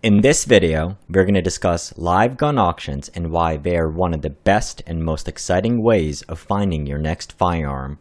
In this video, we're going to discuss live gun auctions and why they are one of the best and most exciting ways of finding your next firearm.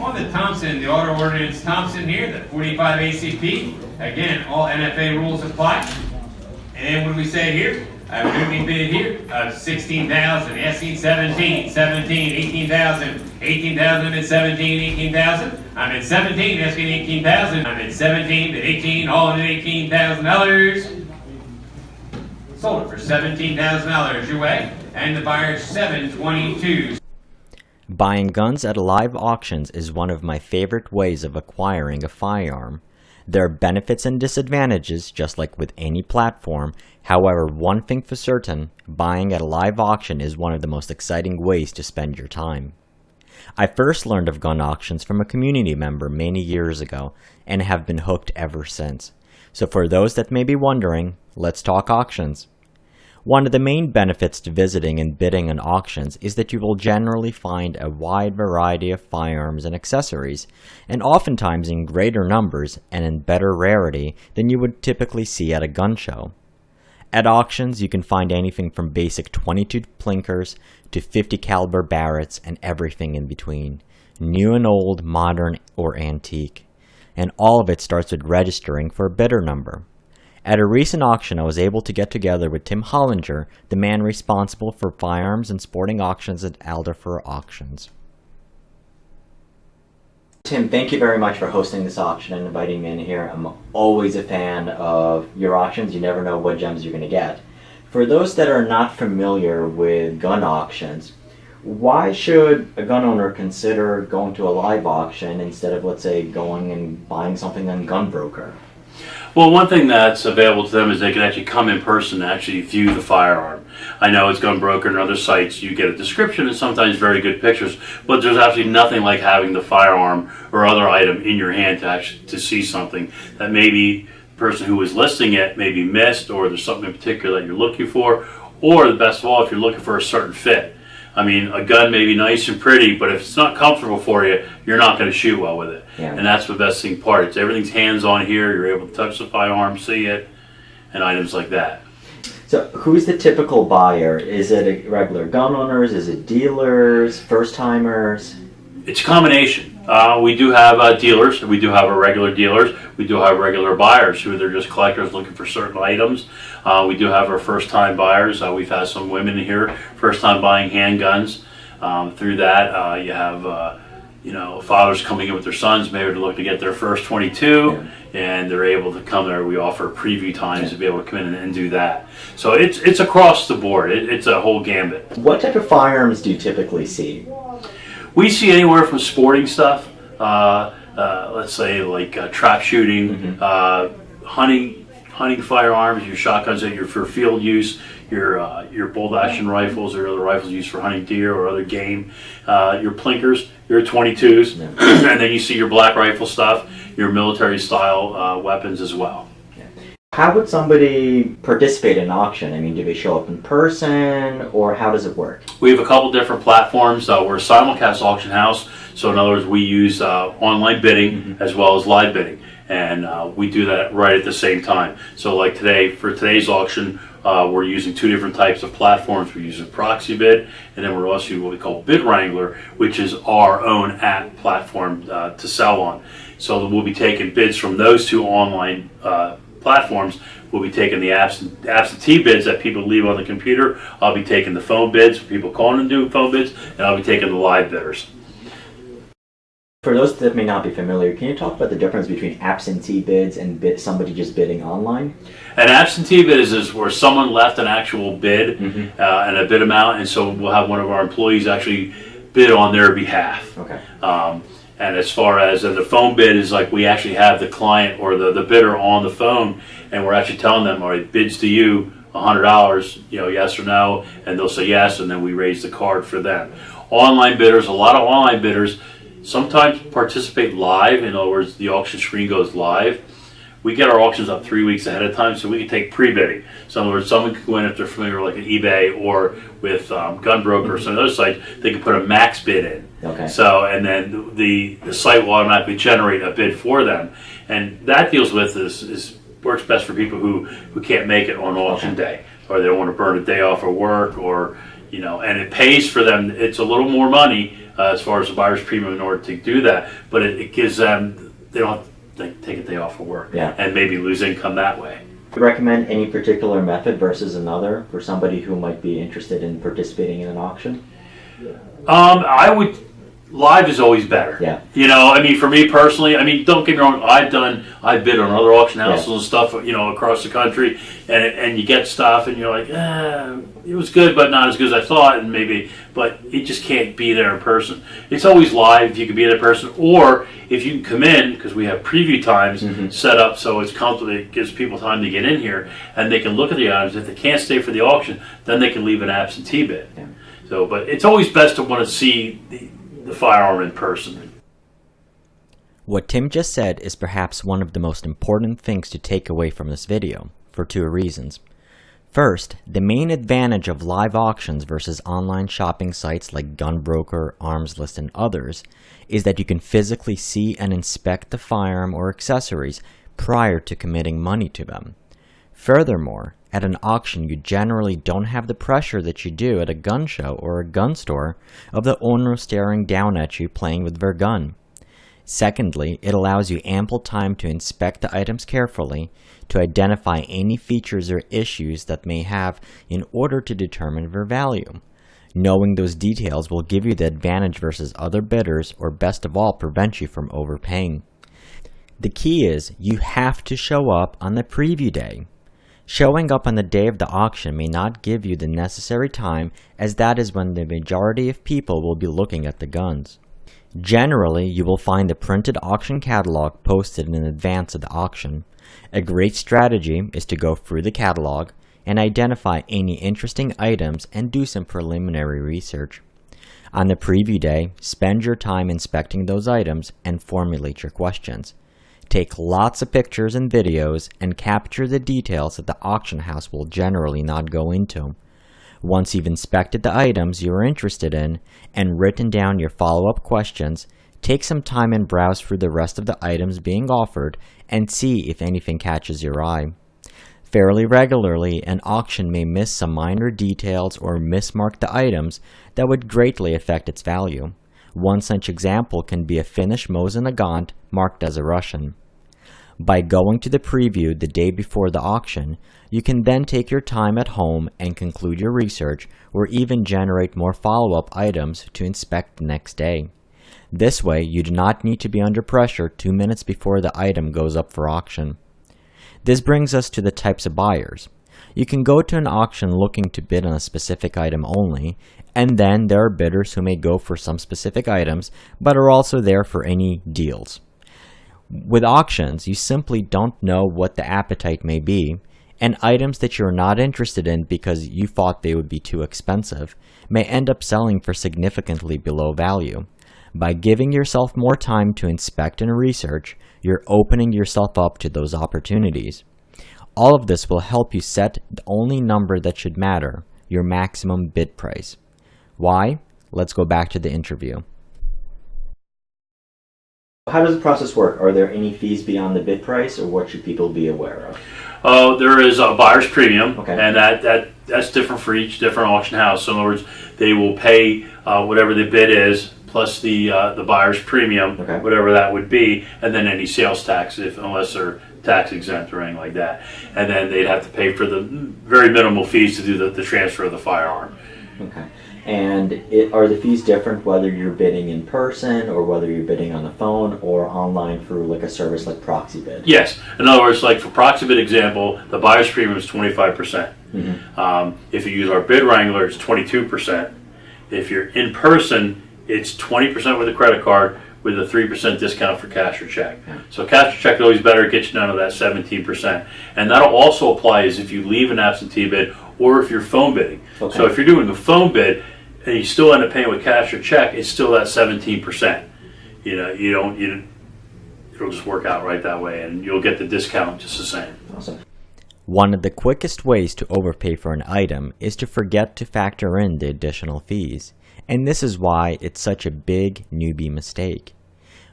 On the Thompson, the Auto Ordnance Thompson here, the 45 ACP. Again, all NFA rules apply. And what do we say here? I have a moving bid here of 16,000, asking 17, 18,000, 18,000 at 17, 18,000. I'm at 17, asking 18,000. I'm at 17 to 18, all in $18,000. Sold it for $17,000 your way, and the buyer's 722. Buying guns at live auctions is one of my favorite ways of acquiring a firearm. There are benefits and disadvantages just like with any platform. However, one thing for certain, buying at a live auction is one of the most exciting ways to spend your time. I first learned of gun auctions from a community member many years ago and have been hooked ever since. So for those that may be wondering, let's talk auctions. One of the main benefits to visiting and bidding on auctions is that you will generally find a wide variety of firearms and accessories, and oftentimes in greater numbers and in better rarity than you would typically see at a gun show. At auctions, you can find anything from basic .22 plinkers to .50 caliber Barretts and everything in between, new and old, modern or antique, and all of it starts with registering for a bidder number. At a recent auction, I was able to get together with Tim Hollinger, the man responsible for firearms and sporting auctions at Alderfer Auctions. Tim, thank you very much for hosting this auction and inviting me in here. I'm always a fan of your auctions. You never know what gems you're going to get. For those that are not familiar with gun auctions, why should a gun owner consider going to a live auction instead of, let's say, going and buying something on Gunbroker? Well, one thing that's available to them is they can actually come in person and actually view the firearm. I know it's Gunbroker and other sites, you get a description and sometimes very good pictures, but there's absolutely nothing like having the firearm or other item in your hand to actually to see something that maybe the person who was listing it maybe missed, or there's something in particular that you're looking for, or the best of all, if you're looking for a certain fit. I mean, a gun may be nice and pretty, but if it's not comfortable for you, you're not going to shoot well with it. Yeah. And that's the best thing part. It's everything's hands-on here. You're able to touch the firearm, see it, and items like that. So who's the typical buyer? Is it regular gun owners? Is it dealers? First-timers? It's a combination. We do have dealers. We do have our regular dealers. We do have regular buyers who are just collectors looking for certain items. We do have our first-time buyers. We've had some women here first-time buying handguns. Through that, you have fathers coming in with their sons, maybe to look to get their first .22, and they're able to come there. We offer preview times to be able to come in and do that. So it's across the board. It's a whole gambit. What type of firearms do you typically see? We see anywhere from sporting stuff, let's say like trap shooting, hunting firearms, your shotguns that are for field use, your bolt action rifles or other rifles used for hunting deer or other game, your plinkers, your .22s, and then you see your black rifle stuff, your military style weapons as well. How would somebody participate in an auction? I mean, do they show up in person, or how does it work? We have a couple different platforms. We're a simulcast auction house, so in other words, we use online bidding as well as live bidding, and we do that right at the same time. So like today, for today's auction, we're using two different types of platforms. We're using Proxy Bid, and then we're also using what we call Bid Wrangler, which is our own app platform to sell on. So we'll be taking bids from those two online platforms. We'll be taking the absentee bids that people leave on the computer. I'll be taking the phone bids, people calling and doing phone bids, and I'll be taking the live bidders. For those that may not be familiar, can you talk about the difference between absentee bids and somebody just bidding online? An absentee bid is where someone left an actual bid and a bid amount, and so we'll have one of our employees actually bid on their behalf. Okay. And as far as the phone bid is like we actually have the client or the bidder on the phone, and we're actually telling them, all right, bids to you $100, yes or no, and they'll say yes, and then we raise the card for them. Online bidders, a lot of online bidders sometimes participate live. In other words, the auction screen goes live. We get our auctions up 3 weeks ahead of time, so we can take pre-bidding. So in other words, someone can go in if they're familiar with like an eBay or with Gunbroker or some other sites, they can put a max bid in. Okay. So, and then the site will automatically generate a bid for them. And that deals with works best for people who can't make it on auction day, or they don't want to burn a day off of work, or and it pays for them. It's a little more money as far as the buyer's premium in order to do that, but it gives them, they don't have to take a day off of work and maybe lose income that way. Do you recommend any particular method versus another for somebody who might be interested in participating in an auction? I would. Live is always better. Yeah. For me personally, don't get me wrong. I've bid on other auction houses and stuff, across the country, and you get stuff, and you're like, it was good, but not as good as I thought, and but it just can't be there in person. It's always live if you can be there in person, or if you can come in, because we have preview times set up so it's comfortable. It gives people time to get in here, and they can look at the items. If they can't stay for the auction, then they can leave an absentee bid. Yeah. So, but it's always best to want to see the firearm in person. What Tim just said is perhaps one of the most important things to take away from this video, for two reasons. First, the main advantage of live auctions versus online shopping sites like Gunbroker, Armslist, and others is that you can physically see and inspect the firearm or accessories prior to committing money to them. Furthermore, at an auction, you generally don't have the pressure that you do at a gun show or a gun store of the owner staring down at you playing with their gun. Secondly, it allows you ample time to inspect the items carefully, to identify any features or issues that may have in order to determine their value. Knowing those details will give you the advantage versus other bidders, or best of all, prevent you from overpaying. The key is you have to show up on the preview day. Showing up on the day of the auction may not give you the necessary time, as that is when the majority of people will be looking at the guns. Generally, you will find the printed auction catalog posted in advance of the auction. A great strategy is to go through the catalog and identify any interesting items and do some preliminary research. On the preview day, spend your time inspecting those items and formulate your questions. Take lots of pictures and videos and capture the details that the auction house will generally not go into. Once you've inspected the items you are interested in and written down your follow-up questions, take some time and browse through the rest of the items being offered and see if anything catches your eye. Fairly regularly, an auction may miss some minor details or mismark the items that would greatly affect its value. One such example can be a Finnish Mosin Nagant marked as a Russian. By going to the preview the day before the auction, you can then take your time at home and conclude your research, or even generate more follow-up items to inspect the next day. This way, you do not need to be under pressure 2 minutes before the item goes up for auction. This brings us to the types of buyers. You can go to an auction looking to bid on a specific item only, and then there are bidders who may go for some specific items, but are also there for any deals. With auctions, you simply don't know what the appetite may be, and items that you're not interested in because you thought they would be too expensive may end up selling for significantly below value. By giving yourself more time to inspect and research, you're opening yourself up to those opportunities. All of this will help you set the only number that should matter, your maximum bid price. Why? Let's go back to the interview. How does the process work? Are there any fees beyond the bid price, or what should people be aware of? There is a buyer's premium, Okay. and that's different for each different auction house. So in other words, they will pay whatever the bid is, plus the buyer's premium, Okay. whatever that would be, and then any sales tax, unless they're tax exempt or anything like that. And then they'd have to pay for the very minimal fees to do the transfer of the firearm. Okay. And are the fees different whether you're bidding in person or whether you're bidding on the phone or online through like a service like Proxy Bid? Yes. In other words, like for Proxy Bid example, the buyer's premium is 25%. If you use our Bid Wrangler, it's 22%. If you're in person, it's 20% with a credit card, with a 3% discount for cash or check. So cash or check is always better, get you down to that 17%. And that'll also apply as if you leave an absentee bid or if you're phone bidding. Okay. So if you're doing a phone bid and you still end up paying with cash or check, it's still that 17%. It'll just work out right that way, and you'll get the discount just the same. Awesome. One of the quickest ways to overpay for an item is to forget to factor in the additional fees, and this is why it's such a big newbie mistake.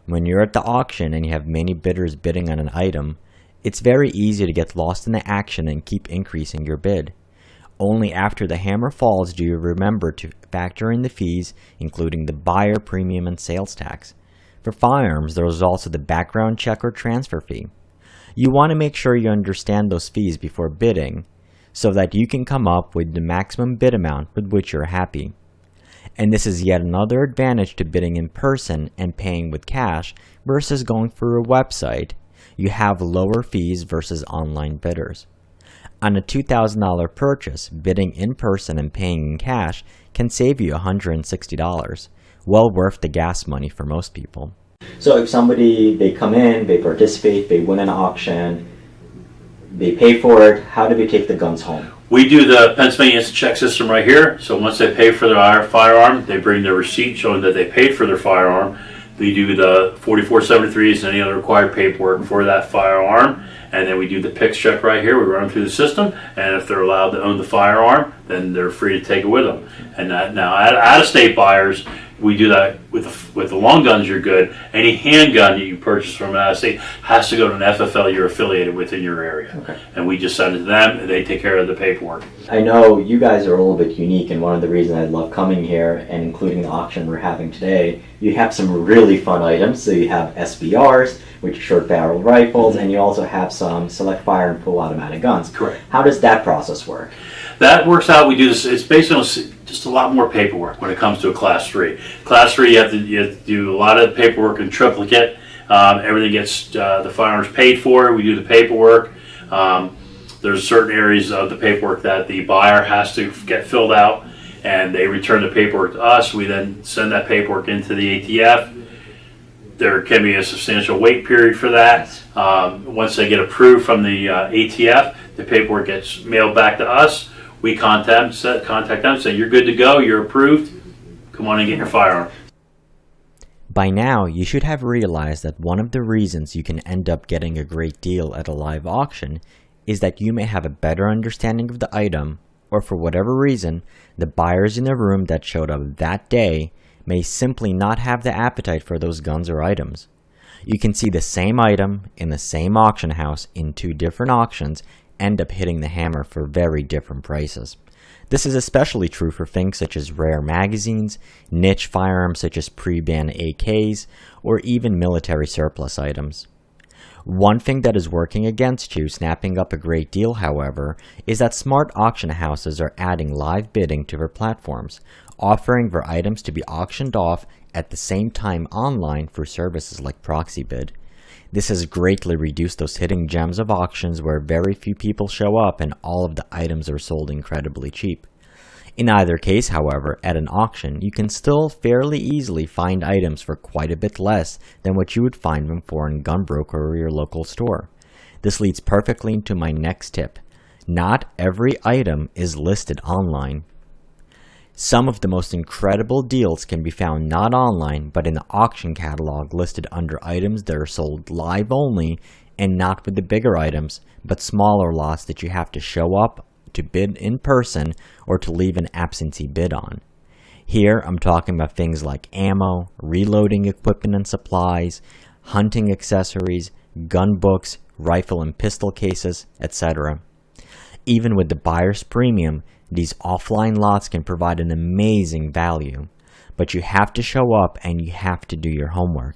When you're at the auction and you have many bidders bidding on an item, it's very easy to get lost in the action and keep increasing your bid. Only after the hammer falls do you remember to factor in the fees, including the buyer premium and sales tax. For firearms, there is also the background check or transfer fee. You want to make sure you understand those fees before bidding so that you can come up with the maximum bid amount with which you're happy. And this is yet another advantage to bidding in person and paying with cash versus going through a website. You have lower fees versus online bidders. On a $2,000 purchase, bidding in person and paying in cash can save you $160. Well worth the gas money for most people. So if they come in, they participate, they win an auction, they pay for it, how do they take the guns home? We do the Pennsylvania Instant Check system right here. So once they pay for their firearm, they bring their receipt showing that they paid for their firearm. We do the 4473s and any other required paperwork for that firearm. And then we do the PICS check right here. We run them through the system. And if they're allowed to own the firearm, then they're free to take it with them. And now out-of-state buyers, we do that with the long guns. You're good. Any handgun that you purchase from out of state has to go to an FFL you're affiliated with in your area. Okay. And we just send it to them, and they take care of the paperwork. I know you guys are a little bit unique, and one of the reasons I love coming here and including the auction we're having today, you have some really fun items. So you have SBRs, which are short barrel rifles, and you also have some select fire and full automatic guns. Correct. How does that process work? That works out. We do this. It's based on just a lot more paperwork when it comes to a Class 3. Class 3, you have to do a lot of paperwork in triplicate. Everything gets the firearms paid for. We do the paperwork. There's certain areas of the paperwork that the buyer has to get filled out, and they return the paperwork to us. We then send that paperwork into the ATF. There can be a substantial wait period for that. Once they get approved from the ATF, the paperwork gets mailed back to us. We contact them, say you're good to go, you're approved, come on and get your firearm. By now, you should have realized that one of the reasons you can end up getting a great deal at a live auction is that you may have a better understanding of the item, or for whatever reason, the buyers in the room that showed up that day may simply not have the appetite for those guns or items. You can see the same item in the same auction house in two different auctions end up hitting the hammer for very different prices. This is especially true for things such as rare magazines, niche firearms such as pre-ban AKs, or even military surplus items. One thing that is working against you snapping up a great deal, however, is that smart auction houses are adding live bidding to their platforms, offering their items to be auctioned off at the same time online through services like ProxyBid. This has greatly reduced those hidden gems of auctions where very few people show up and all of the items are sold incredibly cheap. In either case, however, at an auction, you can still fairly easily find items for quite a bit less than what you would find them for in Gunbroker or your local store. This leads perfectly into my next tip. Not every item is listed online. Some of the most incredible deals can be found not online, but in the auction catalog listed under items that are sold live only and not with the bigger items, but smaller lots that you have to show up to bid in person or to leave an absentee bid on. Here I'm talking about things like ammo, reloading equipment and supplies, hunting accessories, gun books, rifle and pistol cases, etc. Even with the buyer's premium, these offline lots can provide an amazing value, but you have to show up and you have to do your homework.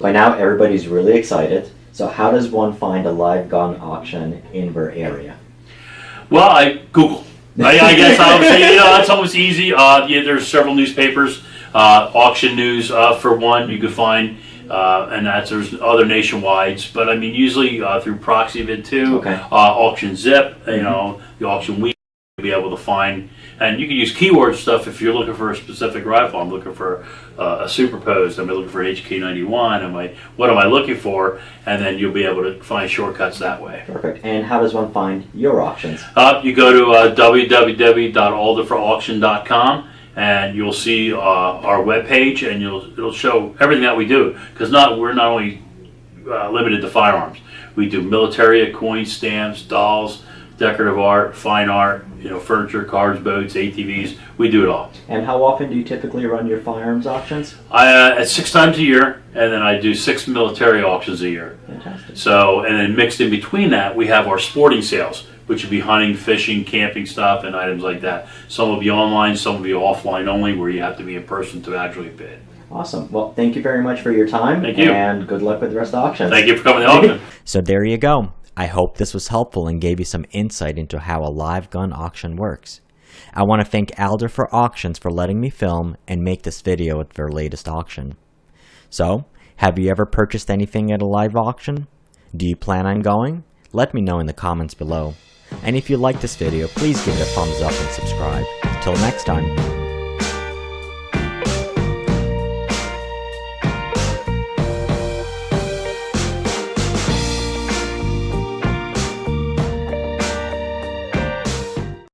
By now everybody's really excited, so how does one find a live gun auction in their area? Well, I Google. I guess I would say, that's almost easy. There's several newspapers, Auction News for one, you could find, and there's other nationwides, but I mean usually through ProxyBid too, okay. Auction Zip, the Auction Week. Be be able to find, and you can use keyword stuff if you're looking for a specific rifle. I'm looking for a superposed, I'm looking for an HK91, what am I looking for, and then you'll be able to find shortcuts that way. Perfect. And how does one find your auctions? You go to www.alderforauction.com, and you'll see our webpage, and it'll show everything that we do, because we're not only limited to firearms. We do military, coins, stamps, dolls, decorative art, fine art, furniture, cars, boats, ATVs. We do it all. And how often do you typically run your firearms auctions? At 6 times a year, and then I do 6 military auctions a year. Fantastic. So, and then mixed in between that, we have our sporting sales, which would be hunting, fishing, camping stuff, and items like that. Some will be online, some will be offline only, where you have to be in person to actually bid. Awesome. Well, thank you very much for your time. Thank you. And good luck with the rest of the auctions. Thank you for coming to the auction. So there you go. I hope this was helpful and gave you some insight into how a live gun auction works. I want to thank Alder for Auctions for letting me film and make this video at their latest auction. So, have you ever purchased anything at a live auction? Do you plan on going? Let me know in the comments below. And if you like this video, please give it a thumbs up and subscribe. Till next time.